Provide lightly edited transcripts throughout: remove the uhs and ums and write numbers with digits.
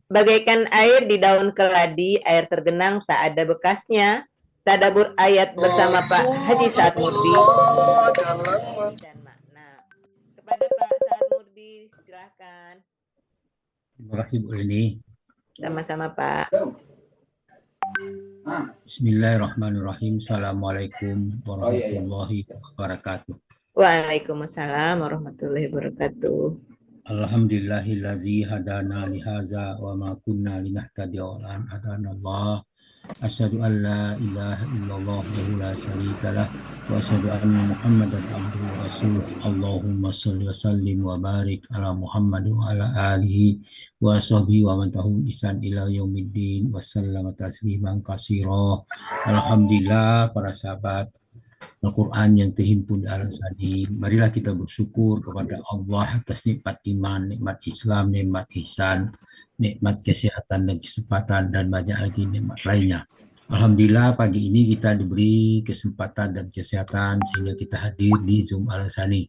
Bagaikan air di daun keladi, air tergenang tak ada bekasnya. Tadabur ayat bersama Pak Haji Saad Murdi. Rasulullah dalam Dan makna. Kepada Pak Saad Murdi, silahkan. Terima kasih Bu Leni. Sama-sama Pak. Bismillahirrahmanirrahim. Assalamualaikum warahmatullahi wabarakatuh. Waalaikumsalam warahmatullahi wabarakatuh. Alhamdulillahillazi hadana lihaza wa ma kunna linahtadiya lawla an hadana Allah. Asyhadu an la ilaha illallah wahdahu la syarikalah wa asyhadu anna Muhammadan abduhu wa rasuluh. Allahumma shalli wa sallim wa barik ala Muhammad wa ala alihi wa sahbihi wa man tabi'ahum bi ihsan ila yaumiddin wa sallama tasliman katsira. Alhamdulillah para sahabat Al-Quran yang terhimpun di Al-Sadi. Marilah kita bersyukur kepada Allah atas nikmat iman, nikmat Islam, nikmat ihsan, nikmat kesehatan dan kesempatan, dan banyak lagi nikmat lainnya. Alhamdulillah pagi ini kita diberi kesempatan dan kesehatan sehingga kita hadir di Zoom Al-Sani.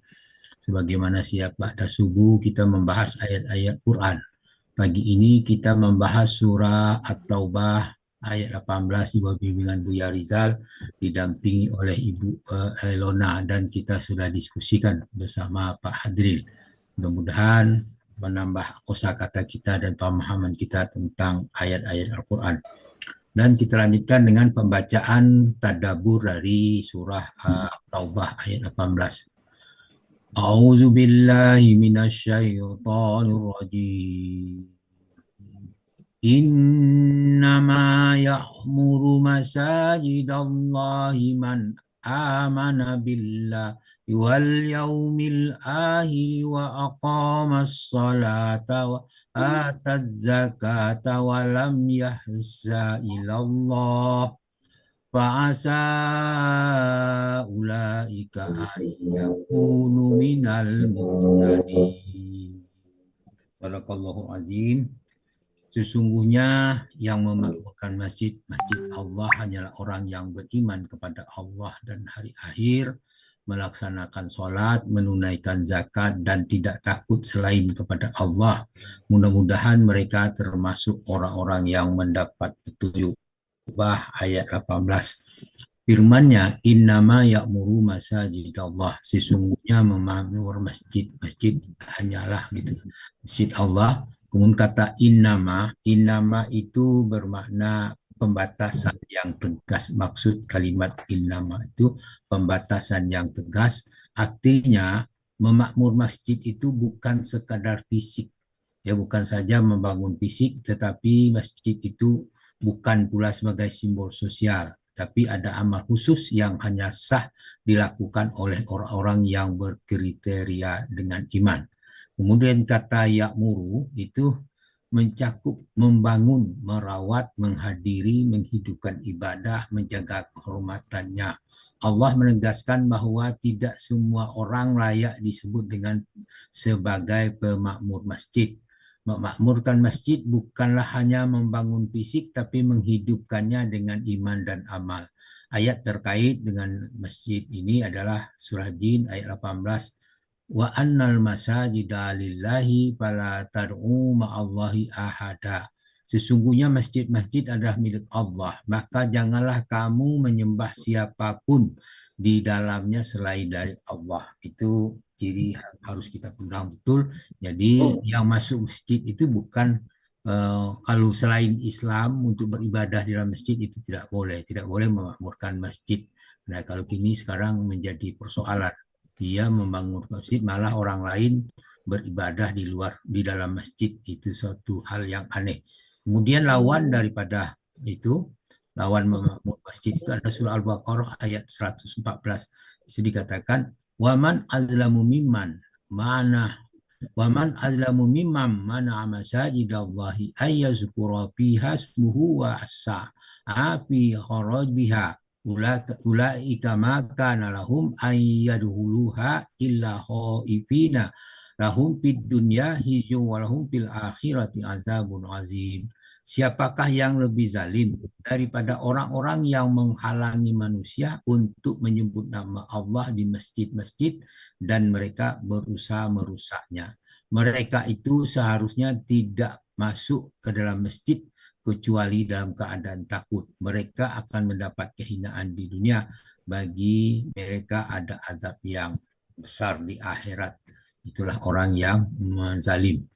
Sebagaimana siap ba'da subuh kita membahas ayat-ayat Quran. Pagi ini kita membahas surah At-Taubah ayat 18 di bawah bimbingan Buya Rizal didampingi oleh Ibu Elona, dan kita sudah diskusikan bersama Pak Hadril. Mudah-mudahan menambah kosakata kita dan pemahaman kita tentang ayat-ayat Al-Quran. Dan kita lanjutkan dengan pembacaan tadabbur dari surah Taubah ayat 18. A'udzu billahi minasyaitonir rajim. Innama ya'muru masajidallahi man amana billahi wal yawmil akhir wa aqamas salata wa ataz zakata wa lam yahsa ilallah fa'asa ulaika ayyakunu minal muhtadin. Sadaqallahu azim. Sesungguhnya yang memakmurkan masjid Allah hanyalah orang yang beriman kepada Allah dan hari akhir, melaksanakan sholat, menunaikan zakat, dan tidak takut selain kepada Allah. Mudah-mudahan mereka termasuk orang-orang yang mendapat petunjuk. Ayat 18. Firman-Nya, innama ya'muru masajidallah, sesungguhnya memakmur masjid hanyalah gitu. Masjid Allah. Kemudian kata innama itu bermakna pembatasan yang tegas. Maksud kalimat innama itu pembatasan yang tegas. Artinya memakmur masjid itu bukan sekadar fisik. Ya, bukan saja membangun fisik, tetapi masjid itu bukan pula sebagai simbol sosial, tapi ada amal khusus yang hanya sah dilakukan oleh orang-orang yang berkriteria dengan iman. Kemudian kata ya'muru itu mencakup membangun, merawat, menghadiri, menghidupkan ibadah, menjaga kehormatannya. Allah menegaskan bahwa tidak semua orang layak disebut dengan sebagai pemakmur masjid. Memakmurkan masjid bukanlah hanya membangun fisik, tapi menghidupkannya dengan iman dan amal. Ayat terkait dengan masjid ini adalah surah Jin ayat 18. Wa annal masajida lillahi fala tad'u ma'allahi ahada. Sesungguhnya masjid-masjid adalah milik Allah, maka janganlah kamu menyembah siapapun di dalamnya selain dari Allah. Itu ciri harus kita pegang betul. Jadi yang masuk masjid itu bukan kalau selain Islam untuk beribadah di dalam masjid itu tidak boleh memakmurkan masjid. Nah, kalau kini sekarang menjadi persoalan, dia membangun masjid malah orang lain beribadah di dalam masjid, itu suatu hal yang aneh. Kemudian lawan daripada itu, lawan memakmur masjid itu ada surah Al-Baqarah ayat 114. Itu dikatakan waman azlamu mimman mana masajidallahi ayyazkura fiha ismuhu wa as'a fi kharabiha ulaika ma kana lahum ayyadhuluha illa khaifina lahum fid dunya khizyun wa lahum fil akhirati azabun azim. Siapakah yang lebih zalim daripada orang-orang yang menghalangi manusia untuk menyebut nama Allah di masjid-masjid dan mereka berusaha merusaknya? Mereka itu seharusnya tidak masuk ke dalam masjid kecuali dalam keadaan takut. Mereka akan mendapat kehinaan di dunia. Bagi mereka ada azab yang besar di akhirat. Itulah orang yang menzalim.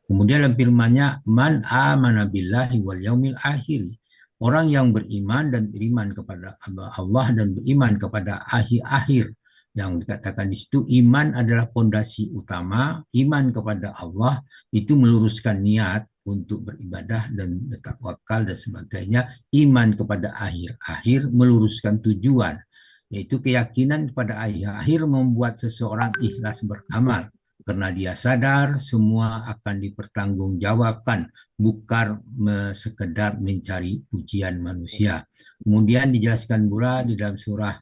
Kemudian dalam firman-Nya, man amana billahi wal yaumil akhir. Orang yang beriman dan beriman kepada Allah dan beriman kepada akhir-akhir. Yang dikatakan di situ, iman adalah pondasi utama. Iman kepada Allah itu meluruskan niat untuk beribadah dan bertawakal dan sebagainya. Iman kepada akhir-akhir meluruskan tujuan, yaitu keyakinan kepada akhir-akhir membuat seseorang ikhlas beramal. Karena dia sadar semua akan dipertanggungjawabkan, bukan sekedar mencari pujian manusia. Kemudian dijelaskan pula di dalam surah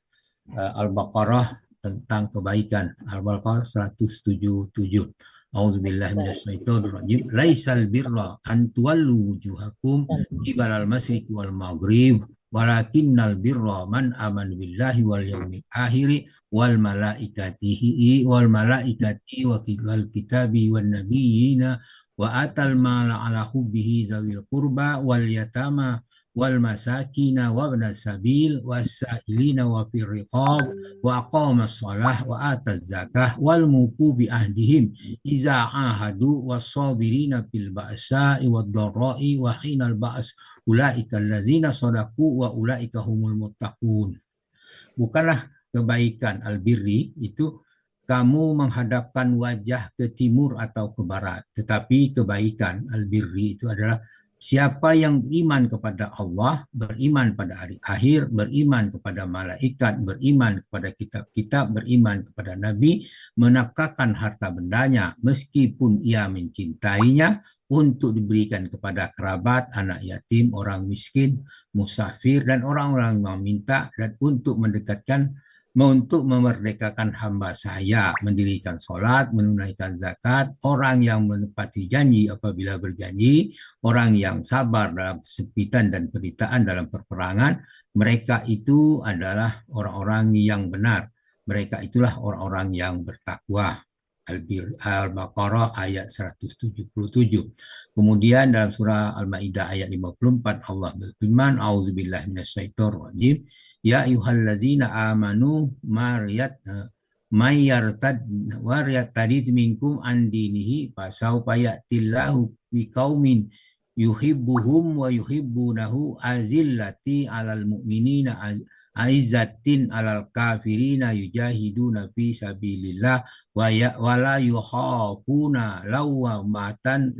Al-Baqarah tentang kebaikan. Al-Baqarah 177. A'udzubillahi minasyaitonirrajim. Laisal birra an tuwallu wujuhakum qibalal masyriqi wal maghrib walakinnal birra man amana billahi wal yaumil akhir wal malaikati wal kitabi wan nabiyina wa atal mala ala hubbihi zawil qurba wal yatama wal masakina wa ibnas sabil was-sa'ilina wa fir riqab wa aqamas shalah wa ataz zakah wal mufu bi ahdihim iza ahadu was-sabirina fil ba'sa'i wad dharra'i wa hinal ba's ulaika allazina shadaqu wa ulaika humul muttaqun. Bukanlah kebaikan albirri itu kamu menghadapkan wajah ke timur atau ke barat, tetapi kebaikan albirri itu adalah siapa yang beriman kepada Allah, beriman pada hari akhir, beriman kepada malaikat, beriman kepada kitab-kitab, beriman kepada Nabi, menafkahkan harta bendanya meskipun ia mencintainya untuk diberikan kepada kerabat, anak yatim, orang miskin, musafir, dan orang-orang yang meminta, dan untuk memerdekakan hamba saya, mendirikan sholat, menunaikan zakat, orang yang menepati janji apabila berjanji, orang yang sabar dalam kesempitan dan penderitaan dalam peperangan, mereka itu adalah orang-orang yang benar. Mereka itulah orang-orang yang bertakwa. Al-Baqarah ayat 177. Kemudian dalam surah Al-Maidah ayat 54 Allah berfirman, A'udzubillahi minasyaitonirrajim. Ya ayyuhallazina amanu mayyartad wariyatadid minkum an dinihi fasawfa ya'tillahu biqaumin yuhibbuhum wa yuhibbunahu azillati 'alal mu'minina aizzatin 'alal kafirina yujahiduna fi sabilillah wa la yukhafuna lawmatan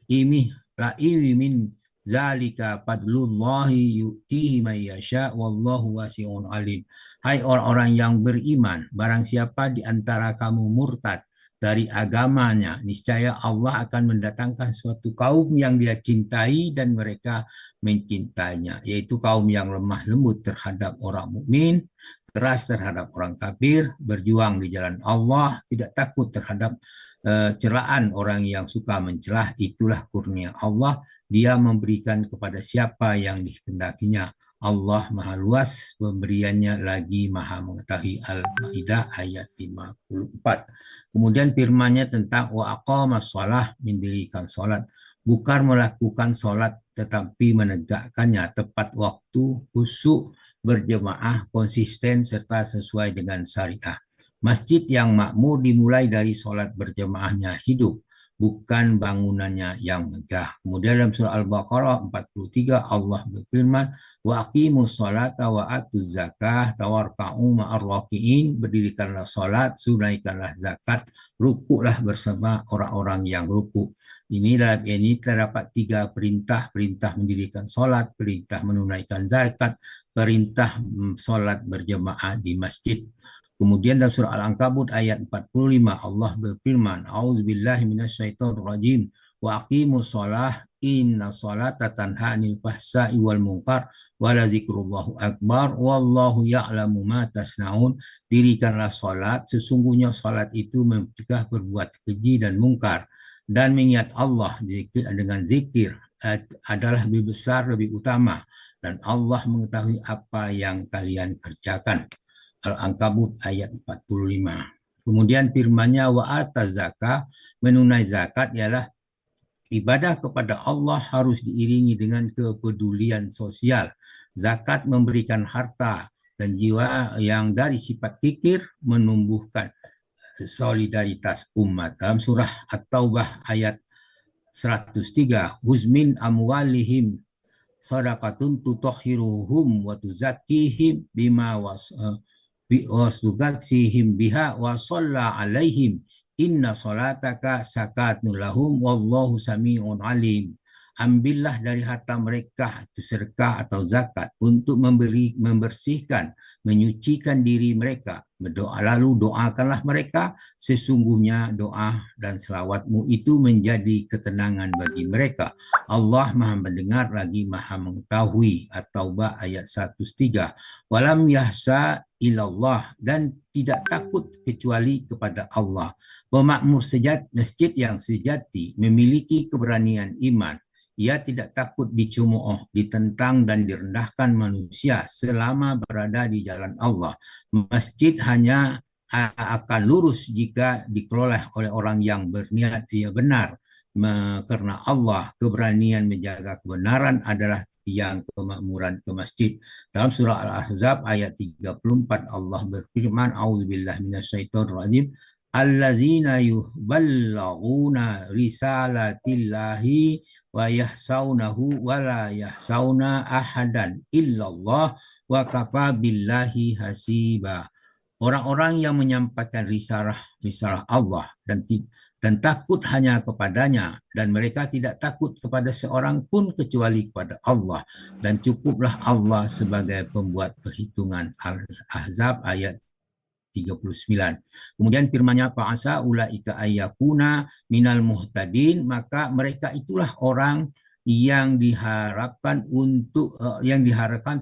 min zalika fadlullahi yu'tihi may yasha wallahu wasi'un alim. Hai orang-orang yang beriman, barang siapa di antara kamu murtad dari agamanya, niscaya Allah akan mendatangkan suatu kaum yang dia cintai dan mereka mencintainya, yaitu kaum yang lemah lembut terhadap orang mukmin, keras terhadap orang kafir, berjuang di jalan Allah, tidak takut terhadap celaan orang yang suka mencelah. Itulah kurnia Allah, dia memberikan kepada siapa yang dikehendakinya. Allah maha luas pemberiannya lagi maha mengetahui. Al-Maidah ayat 54. Kemudian firman-Nya tentang wa aqamas shalah, mendirikan salat, bukan melakukan salat tetapi menegakkannya tepat waktu, khusyuk, berjemaah, konsisten serta sesuai dengan syariah. Masjid yang makmur dimulai dari sholat berjemaahnya hidup, bukan bangunannya yang megah. Kemudian dalam surah Al-Baqarah 43 Allah berfirman, wa aqimus sholata wa atuz zakah tawarka'u ma'ar raki'in, berdirikanlah sholat, tunaikanlah zakat, rukuklah bersama orang-orang yang rukuk. Dalam ini terdapat 3 perintah mendirikan sholat, perintah menunaikan zakat, perintah sholat berjemaah di masjid. Kemudian dalam surah Al-Ankabut ayat 45 Allah berfirman, A'udzubillahi minasyaitonirrajim wa aqimus shalah inna sholata tanha 'anil fahsya'i wal munkar wa la zikrullahu akbar wallahu ya'lamu ma tasnaun. Dirikanlah salat, sesungguhnya salat itu mencegah berbuat keji dan mungkar, dan mengingat Allah dengan zikir adalah lebih besar, lebih utama, dan Allah mengetahui apa yang kalian kerjakan. Al-Ankabut ayat 45. Kemudian firman-Nya wa ataz zakah, menunai zakat ialah Ibadah kepada Allah harus diiringi dengan kepedulian sosial. Zakat memberikan harta dan jiwa yang dari sifat kikir menumbuhkan solidaritas umat. Dalam surah At-Taubah ayat 103, Huzmin amwalihim sadaqatun tutahhiruhum wa tuzakkihim bima wasugaksihim biha wa shalla alaihim inna salataka sakatun lahum wallahu sami'un alim. Ambillah dari harta mereka itu sedekah atau zakat untuk membersihkan, menyucikan diri mereka. Berdoa, lalu doakanlah mereka, sesungguhnya doa dan selawatmu itu menjadi ketenangan bagi mereka. Allah Maha mendengar lagi Maha mengetahui. At-Taubah ayat 103. Walam yahsa ilallah, dan tidak takut kecuali kepada Allah. Pemakmur masjid yang sejati memiliki keberanian iman. Ia tidak takut dicemooh, ditentang dan direndahkan manusia selama berada di jalan Allah. Masjid hanya akan lurus jika dikelola oleh orang yang berniat benar. Karena Allah, keberanian menjaga kebenaran adalah tiang kemakmuran ke masjid. Dalam surah Al-Ahzab ayat 34 Allah berfirman, A'udzubillahi minasyaitonirrajim, allazina yuballaghuna risalatillahi wa yahsaunahu wa la yahsauna ahadan illallah wa kafa billahi hasiba. Orang-orang yang menyampaikan risalah Allah dan takut hanya kepadanya, dan mereka tidak takut kepada seorang pun kecuali kepada Allah, dan cukuplah Allah sebagai pembuat perhitungan. Al-Ahzab ayat 39. Kemudian firman-Nya, fa'asa ulaika ayyakuna minal muhtadin, maka mereka itulah orang yang diharapkan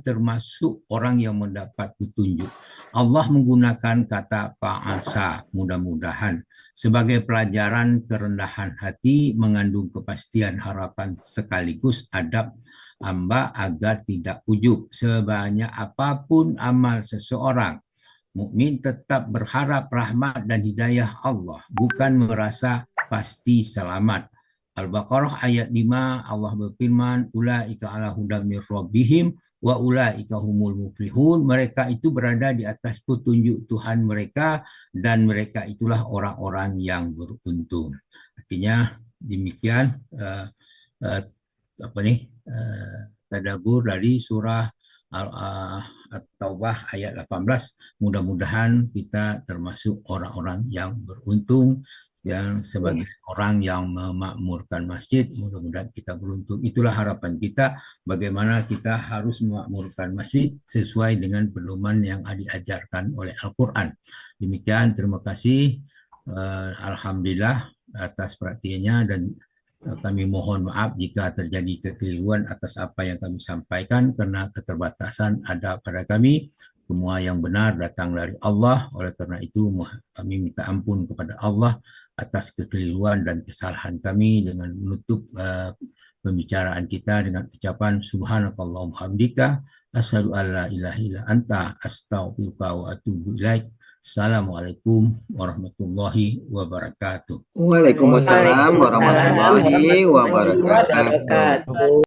termasuk orang yang mendapat petunjuk. Allah menggunakan kata fa'asa, mudah-mudahan, sebagai pelajaran kerendahan hati, mengandung kepastian harapan sekaligus adab hamba agar tidak ujub. Sebanyak apapun amal seseorang, mukmin tetap berharap rahmat dan hidayah Allah, bukan merasa pasti selamat. Al-Baqarah ayat 5 Allah berfirman, ulaika ala hudam mir rabbihim wa ulaika humul muflihun. Mereka itu berada di atas petunjuk Tuhan mereka, dan mereka itulah orang-orang yang beruntung. Artinya demikian tadabbur dari surah At-Taubah ayat 18. Mudah-mudahan kita termasuk orang-orang yang beruntung, yang sebagai orang yang memakmurkan masjid. Mudah-mudahan kita beruntung. Itulah harapan kita, bagaimana kita harus memakmurkan masjid sesuai dengan pedoman yang diajarkan oleh Al-Quran. Demikian, terima kasih. Alhamdulillah atas perhatiannya, dan kami mohon maaf jika terjadi kekeliruan atas apa yang kami sampaikan, karena keterbatasan ada pada kami. Semua yang benar datang dari Allah. Oleh karena itu kami minta ampun kepada Allah atas kekeliruan dan kesalahan kami, dengan menutup pembicaraan kita dengan ucapan subhanakallahumma hamdika asyhadu an la ilaha illa anta astaghfiruka wa atubu ilaik. Assalamualaikum warahmatullahi wabarakatuh. Waalaikumsalam warahmatullahi wabarakatuh.